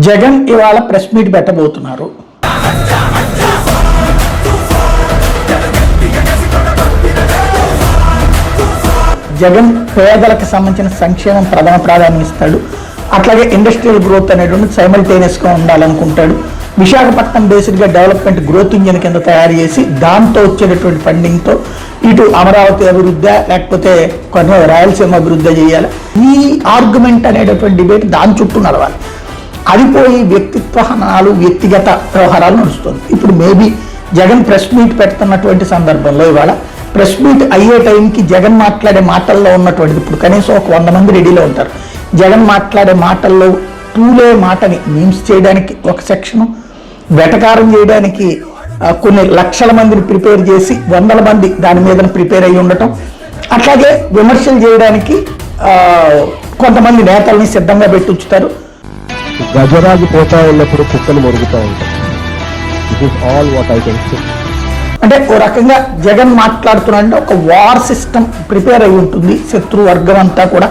జగన్ ఇవాళ press meet పెట్టబోతున్నారు. Jagan పేదలకు సంబంధించిన సంక్షేమం ప్రథమ ప్రాధాన్యం ఇస్తాడు. అట్లాగే ఇండస్ట్రియల్ గ్రోత్ అనేటువంటి సైమల్టేనియస్గా ఉండాలనుకుంటాడు. విశాఖపట్నం బేస్డ్గా డెవలప్మెంట్ గ్రోత్ ఇంజిన్ కింద తయారు చేసి దాంతో వచ్చేటటువంటి ఫండింగ్తో ఇటు అమరావతి అభివృద్ధి లేకపోతే కొన్ని రాయలసీమ అభివృద్ధి చేయాలి. ఈ ఆర్గ్యుమెంట్ అనేటటువంటి డిబేట్ దాని చుట్టూ నడవాలి. అది పోయి వ్యక్తిత్వ హనాలు వ్యక్తిగత వ్యవహారాలు నడుస్తుంది. ఇప్పుడు మేబీ జగన్ ప్రెస్ మీట్ పెడుతున్నటువంటి సందర్భంలో ఇవాళ ప్రెస్ మీట్ అయ్యే టైంకి జగన్ మాట్లాడే మాటల్లో ఉన్నటువంటిది ఇప్పుడు కనీసం ఒక 100 మంది రెడీలో ఉంటారు. జగన్ మాట్లాడే మాటల్లో తూలే మాటని మీమ్స్ చేయడానికి ఒక సెక్షను, వెటకారం చేయడానికి కొన్ని లక్షల మందిని ప్రిపేర్ చేసి 100 మంది దాని మీద ప్రిపేర్ అయ్యి ఉండటం, అట్లాగే విమర్శలు చేయడానికి కొంతమంది నేతల్ని సిద్ధంగా పెట్టి ఉంచుతారు. గజరాజు పోతా ఉన్నప్పుడు కుక్కలు మొరుగుతూ ఉంటాయి. It is all what I can say. అంటే ఓ రకంగా జగన్ మాట్లాడుతున్నాడంటే ఒక వార్ సిస్టమ్ ప్రిపేర్ అయి ఉంటుంది. శత్రు వర్గం అంతా కూడా